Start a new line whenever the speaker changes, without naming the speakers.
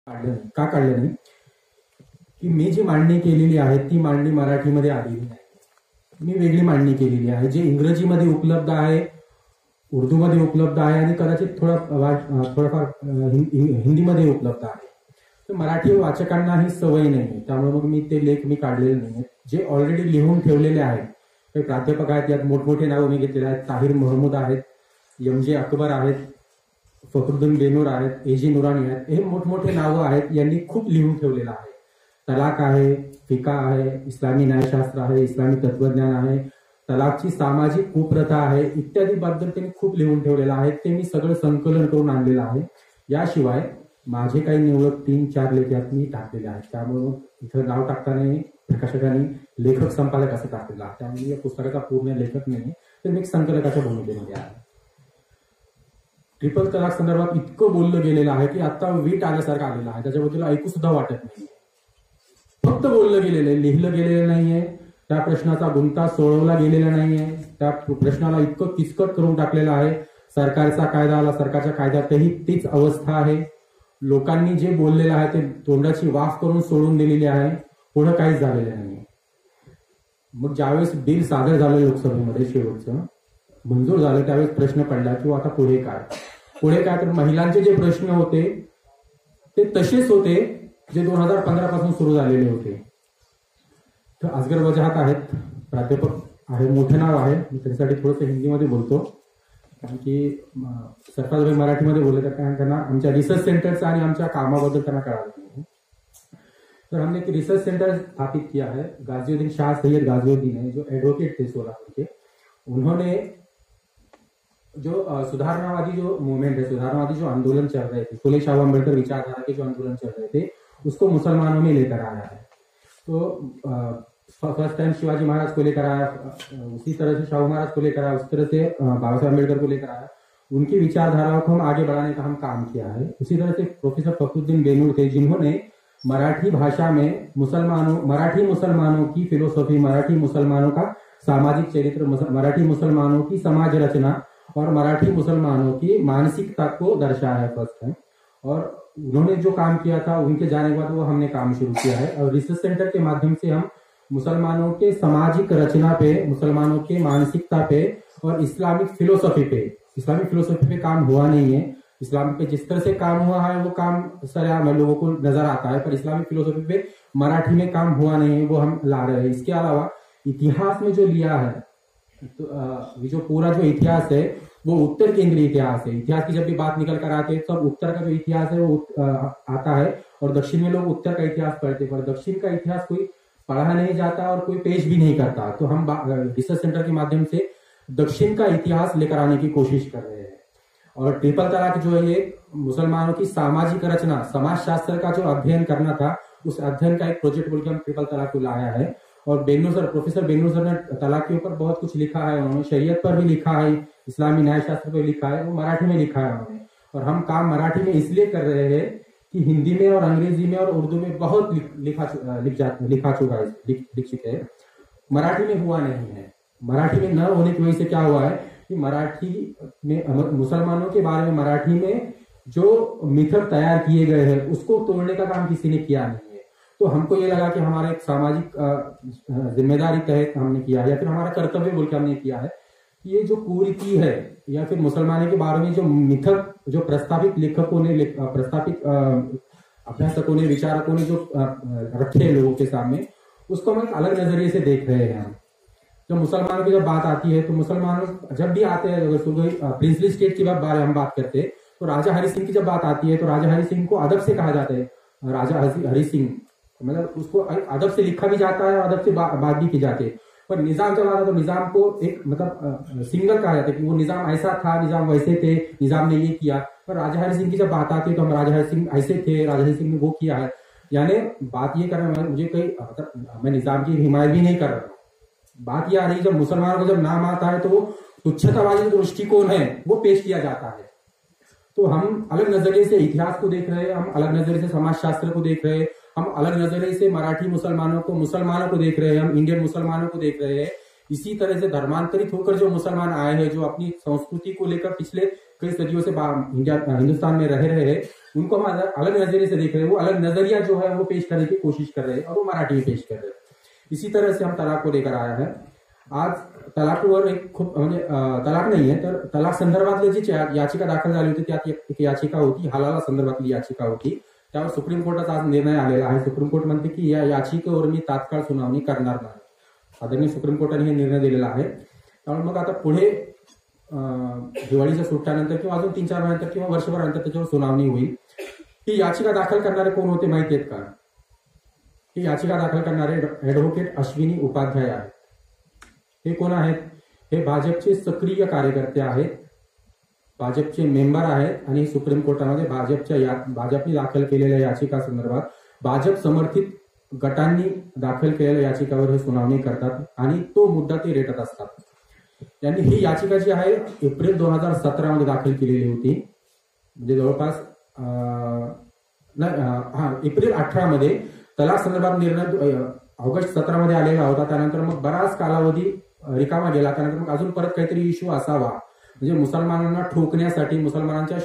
काढलं नाही. का काढलं नाही की मी जी मांडणी केलेली आहे ती मांडणी मराठीमध्ये आलेली नाही. मी वेगळी मांडणी केलेली आहे, जे इंग्रजीमध्ये उपलब्ध आहे, उर्दूमध्ये उपलब्ध आहे आणि कदाचित थोडंफार हिंदीमध्ये उपलब्ध आहे. तर मराठी वाचकांना ही सवय नाही, त्यामुळे मग मी ते लेख काढलेले नाही. जे ऑलरेडी लिहून ठेवलेले आहेत, काही प्राध्यापक आहेत, यात मोठमोठे नावं मी घेतलेले आहेत. ताहिर महमूद आहेत, एम.जे. अकबर आहेत, फखरुद्दीन बेनूर आहेत, ए.जी. नुरानी आहेत. हे मोठमोठे नावं आहेत, यांनी खूप लिहून ठेवलेलं आहे. तलाक आहे, फिका आहे, इस्लामी न्यायशास्त्र आहे, इस्लामी तत्वज्ञान आहे, तलाकची सामाजिक कुप्रथा आहे, इत्यादी बद्दल त्यांनी खूप लिहून ठेवलेलं आहे. ते मी सगळं संकलन करून आणलेलं आहे. याशिवाय माझे काही निवडक 3-4 लेख यात मी टाकलेले आहेत. त्यामुळे इथं नाव टाकताना प्रकाशकांनी लेखक संपादक असं टाकलेलं आहे. त्यामुळे या पुस्तकाचा पूर्ण लेखक नाही, तर मी एक संकलकाच्या भूमिकेमध्ये आहे. ट्रिपल तलाक संदर्भात इतकं बोललं गेलेलं आहे की आता वीट आल्यासारखं आलेलं आहे, त्याच्याबद्दल ऐकू सुद्धा वाटत नाही. फक्त बोललं गेलेलं आहे, लिहिलं गेलेलं नाहीये. त्या प्रश्नाचा गुंता सोडवला गेलेला नाहीये. त्या प्रश्नाला इतकं किचकट करून टाकलेलं आहे. सरकारचा कायदा आला, सरकारच्या कायद्यातही तीच अवस्था आहे. लोकांनी जे बोललेलं आहे ते तोंडाची वाफ करून सोडून दिलेली आहे. पुढं काहीच झालेलं नाही. मग ज्यावेळेस बिल सादर झालं लोकसभेमध्ये, शेवटचं मंजूर झालं, त्यावेळेस प्रश्न पडला की आता पुढे काय. तर महिलांचे जे प्रश्न होते ते तसेच होते जे 2015 पासून सुरू झालेले होते. तर असगर वजाहत आहेत, प्राध्यापक आहे, मोठं नाव आहे. मी त्यासाठी थोडंसं हिंदीमध्ये बोलतो, कारण की सरफराज मराठीमध्ये बोलले तर त्यांना आमच्या रिसर्च सेंटरचं आणि आमच्या कामाबद्दल त्यांना कळालं नाही. तर हमने एक रिसर्च सेंटर स्थापित किया है. गाजिउद्दीन शाह सैयद गाजिउद्दीन है, जो एडवोकेट थे सोलापुर के. उन्होंने जो सुधारणावादी जो मूवमेंट है, सुधारणावादी जो आंदोलन चल रहे थे, फुले शाह अम्बेडकर विचारधारा के जो आंदोलन चल रहे थे, उसको मुसलमानों में लेकर आया है. तो फर्स्ट टाइम शिवाजी महाराज को लेकर आया, उसी तरह से शाहू महाराज को लेकर आया, उसी तरह से बाबा साहब अम्बेडकर को लेकर आया. उनकी विचारधाराओं को हम आगे बढ़ाने का हम काम किया है. उसी तरह से प्रोफेसर फखरुद्दीन बेनूर थे, जिन्होंने मराठी भाषा में मराठी मुसलमानों की फिलोसॉफी, मराठी मुसलमानों का सामाजिक चरित्र, मराठी मुसलमानों की समाज रचना और मराठी मुसलमानों की मानसिकता को दर्शाया है फर्स्ट टाइम. और उन्होंने जो काम किया था, उनके जाने के बाद वो हमने काम शुरू किया है. और रिसर्च सेंटर के माध्यम से हम मुसलमानों के सामाजिक रचना पे, मुसलमानों के मानसिकता पे और इस्लामिक फिलोसॉफी पे काम हुआ नहीं है. इस्लाम पे जिस तरह से काम हुआ है वो काम सरेआम लोगों को नजर आता है, पर इस्लामिक फिलोसॉफी पे मराठी में काम हुआ नहीं है, वो हम ला रहे हैं. इसके अलावा इतिहास में जो लिया है, तो जो पूरा जो इतिहास है वो उत्तर केंद्रीय इतिहास है. इतिहास की जब भी बात निकल कर आते हैं तो उत्तर का जो इतिहास है वो आता है, और दक्षिण में लोग उत्तर का इतिहास पढ़ते हैं, पर दक्षिण का इतिहास कोई पढ़ा नहीं जाता और कोई पेश भी नहीं करता. तो हम रिसर्च सेंटर के माध्यम से दक्षिण का इतिहास लेकर आने की कोशिश कर रहे हैं. और ट्रिपल तलाक जो है ये मुसलमानों की सामाजिक रचना, समाज शास्त्र का जो अध्ययन करना था, उस अध्ययन का एक प्रोजेक्ट बोल के हम ट्रिपल तलाक को लाया है. और प्रोफेसर बेनूर सर ने तलाक के ऊपर बहुत कुछ लिखा है. उन्होंने शरीयत पर भी लिखा है, इस्लामी न्यायशास्त्र पर लिखा है, वो मराठी में लिखा है उन्होंने. और हम काम मराठी में इसलिए कर रहे हैं कि हिंदी में और अंग्रेजी में और उर्दू में बहुत लिख चुके हैं. मराठी में हुआ नहीं है. मराठी में न होने की वजह से क्या हुआ है कि मराठी में मुसलमानों के बारे में मराठी में जो मिथक तैयार किए गए हैं उसको तोड़ने का काम किसी ने किया नहीं है. तो हमको ये लगा कि हमारा एक सामाजिक जिम्मेदारी तहत हमने किया है, या फिर हमारा कर्तव्य बोल के हमने किया है कि ये जो कुरीति है या फिर मुसलमानों के बारे में जो मिथक जो प्रस्तावित लेखकों ने, प्रस्तावित अभ्यासकों ने, विचारकों ने जो रखे हैं लोगों के सामने, उसको हम एक अलग नजरिए से देख रहे हैं. जब मुसलमानों की जब बात आती है तो मुसलमान जब भी आते हैं, अगर सुबह प्रिंसली स्टेट की बारे में हम बात करते हैं तो राजा हरि सिंह की जब बात आती है तो राजा हरि सिंह को अदब से कहा जाता है. राजा हरि सिंह मतलब उसको अदब से लिखा भी जाता है, अदब से बात भी की जाती है. पर निजाम जब आता तो निजाम को एक मतलब सिंगल कहा जाता है कि वो निजाम ऐसा था, निजाम वैसे थे, निजाम ने ये किया. पर राजा हरि सिंह की जब बात आती है तो हम राजा हरि सिंह ऐसे थे, राजा हरि सिंह ने वो किया है. यानी बात ये कर रहा है, मुझे कहीं मतलब मैं निजाम की हिमायत भी नहीं कर रहा. बात यह आ रही है जब मुसलमानों को जब नाम आता है तो वो तुच्छतावादी जो दृष्टिकोण है वो पेश किया जाता है. तो हम अलग नजरिए से इतिहास को देख रहे हैं, हम अलग नजरिए से समाज शास्त्र को देख रहे हैं, हम अलग नजरिए से मराठी मुसलमानों को देख रहे हैं, हम इंडियन मुसलमानों को देख रहे हैं. इसी तरह से धर्मांतरित होकर जो मुसलमान आए हैं, जो अपनी संस्कृति को लेकर पिछले कई सदियों से हिंदुस्तान में रह रहे हैं, उनको हम अलग नजरिए से देख रहे हैं, वो अलग नजरिया जो है वो पेश करने की कोशिश कर रहे हैं और वो मराठी में पेश कर रहे हैं। इसी तरह से हम तलाक को लेकर आया है। आज तलाकवर एक खूप म्हणजे तलाक नाहीये तर तलाक संदर्भातली जी याचिका दाखल झाली होती त्यात एक याचिका होती, हलाला संदर्भातली याचिका होती, त्यावर सुप्रीम कोर्टाचा आज निर्णय आलेला आहे। सुप्रीम कोर्ट म्हणते की या याचिकेवर मी तात्काळ सुनावणी करणार नाही। आदरणीय सुप्रीम कोर्टाने हे निर्णय दिलेला आहे। त्यामुळे मग आता पुढे दिवाळीच्या सुट्ट्यानंतर किंवा अजून 3-4 महिन्यानंतर किंवा वर्षभरानंतर त्याच्यावर सुनावणी होईल। ही याचिका दाखल करणारे कोण होते माहिती आहेत का? ही याचिका दाखल करणारे ऍडव्होकेट अश्विनी उपाध्याय आहेत। हे कोण आहेत? हे भाजपचे सक्रिय कार्यकर्ते आहेत, भाजपचे मेंबर आहेत आणि सुप्रीम कोर्टामध्ये भाजपने दाखल केलेल्या याचिका संदर्भात भाजप समर्थित गटांनी दाखल केलेल्या याचिकावर हे सुनावणी करतात आणि तो मुद्दा ते रेटत असतात। यांनी ही याचिका जी आहे एप्रिल 2017 मध्ये दाखल केलेली होती, म्हणजे जवळपास एप्रिल 18 मध्ये तलाक संदर्भात निर्णय ऑगस्ट 17 मध्ये आलेला होता। त्यानंतर मग बराच कालावधी रिकामा गेला। त्यानंतर मग अजून परत काहीतरी इश्यू असावा, म्हणजे मुसलमानांना ठोकण्यासाठी, मुसलमानांच्या